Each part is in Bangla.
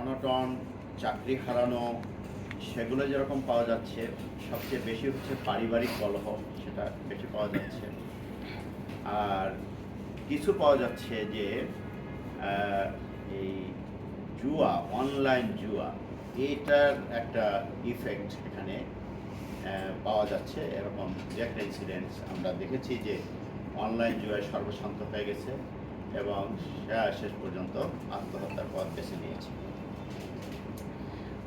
অনটন, চাকরি হারানো, সেগুলো যেরকম পাওয়া যাচ্ছে, সবচেয়ে বেশি হচ্ছে পারিবারিক কলহ, সেটা বেশি পাওয়া যাচ্ছে। আর কিছু পাওয়া যাচ্ছে যে এই জুয়া, অনলাইন জুয়া, এইটার একটা ইফেক্ট এখানে পাওয়া যাচ্ছে। এরকম যে একটা ইনসিডেন্টস আমরা দেখেছি যে অনলাইন জুয়ায় সর্বশান্ত হয়ে গেছে এবং শেষ পর্যন্ত আত্মহত্যার পথ বেছে নিয়েছে।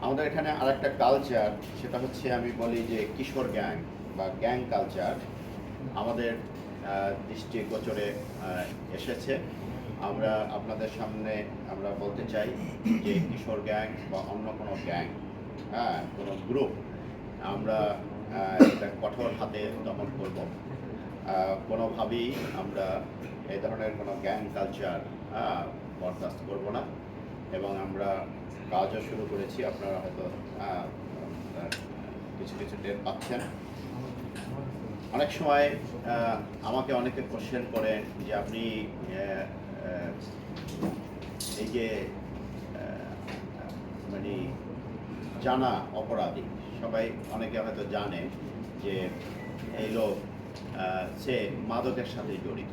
আমাদের এখানে আরেকটা কালচার, সেটা হচ্ছে আমি বলি যে কিশোর গ্যাং বা গ্যাং কালচার আমাদের দৃষ্টিগোচরে এসেছে। আমরা আপনাদের সামনে আমরা বলতে চাই যে কিশোর গ্যাং বা অন্য কোনো গ্যাং, কোনো গ্রুপ, আমরা এটা কঠোর হাতে দমন করব। কোনোভাবেই আমরা এই ধরনের কোনো গ্যাং কালচার বরদাস্ত করব না এবং আমরা কাজও শুরু করেছি। আপনারা হয়তো কিছু কিছু টের পাচ্ছেন। অনেক সময় আমাকে অনেকে কোশ্চেন করে যে আপনি এই যে মানে জানা অপরাধী, সবাই অনেকে হয়তো জানে যে এই লোক সে মাদকের সাথে জড়িত,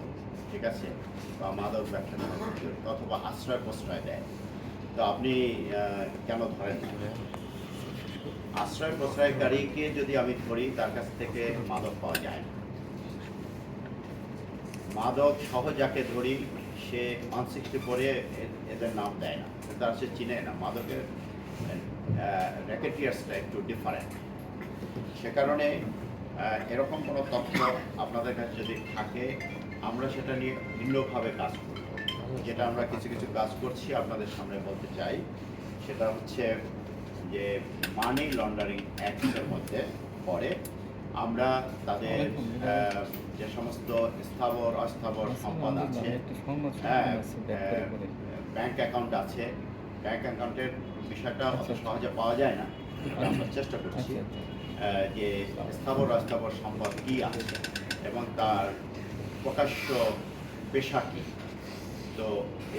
ঠিক আছে, বা মাদক ব্যবসার সাথে জড়িত অথবা আশ্রয় প্রশ্রয় দেয়, তো আপনি কেন ধরেন না? আশ্রয় প্রশ্রয়কারীকে যদি আমি ধরি, তার কাছ থেকে মাদক পাওয়া যায় না। মাদক সহ যাকে ধরি সে 160 পরে এদের নাম দেয় না, তার সে চিনে না। মাদকের র্যাকেটিয়ার্সটা একটু ডিফারেন্ট। সে কারণে এরকম কোনো তথ্য আপনাদের কাছে যদি থাকে, আমরা সেটা নিয়ে ভিন্নভাবে কাজ করব। যেটা আমরা কিছু কিছু কাজ করছি আপনাদের সামনে বলতে চাই, সেটা হচ্ছে যে মানি লন্ডারিং অ্যাক্টের মধ্যে পড়ে। আমরা তাদের যে সমস্ত স্থাবর অস্থাবর সম্পদ আছে, ব্যাংক অ্যাকাউন্ট আছে, ব্যাংক অ্যাকাউন্টের বিষয়টা অত সহজে পাওয়া যায় না, আমরা চেষ্টা করছি যে স্থাবর অস্থাবর সম্পদ কী আছে এবং তার প্রকাশ্য পেশা কী। তো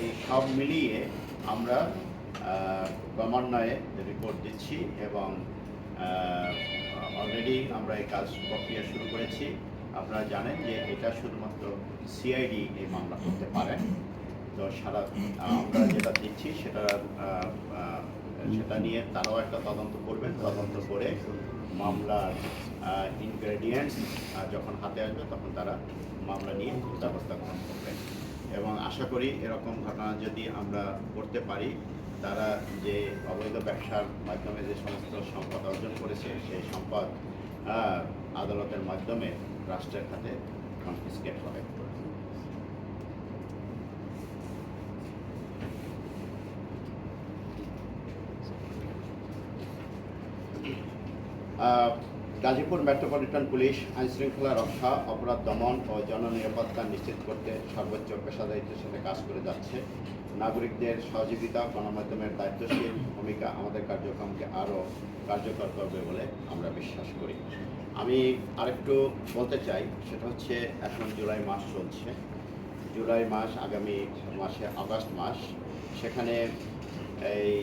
এই সব মিলিয়ে আমরা ক্রমান্বয়ে রিপোর্ট দিচ্ছি এবং অলরেডি আমরা এই কাজ প্রক্রিয়া শুরু করেছি। আপনারা জানেন যে এটা শুধুমাত্র সিআইডি এই মামলা করতে পারেন। তো সারা আমরা যেটা দিচ্ছি সেটা নিয়ে তারাও একটা তদন্ত করবেন। তদন্ত করে মামলার ইনগ্রেডিয়েন্টস যখন হাতে আসবে তখন তারা মামলা নিয়ে ব্যবস্থা গ্রহণ করবেন এবং আশা করি এরকম ঘটনা যদি আমরা করতে পারি, তারা যে অবৈধ ব্যবসার মাধ্যমে যে সমস্ত সম্পদ অর্জন করেছে সেই সম্পদ আদালতের মাধ্যমে রাষ্ট্রের হাতে কনফিসকেট হবে। গাজীপুর মেট্রোপলিটন পুলিশ আইনশৃঙ্খলা রক্ষা, অপরাধ দমন ও জননিরাপত্তা নিশ্চিত করতে সর্বোচ্চ পেশাদারিত্বের সাথে কাজ করে যাচ্ছে। নাগরিকদের সহযোগিতা, গণমাধ্যমের দায়িত্বশীল ভূমিকা আমাদের কার্যক্রমকে আরও কার্যকর করবে বলে আমরা বিশ্বাস করি। আমি আরেকটু বলতে চাই, সেটা হচ্ছে এখন জুলাই মাস চলছে। জুলাই মাস, আগামী মাসে আগস্ট মাস, সেখানে এই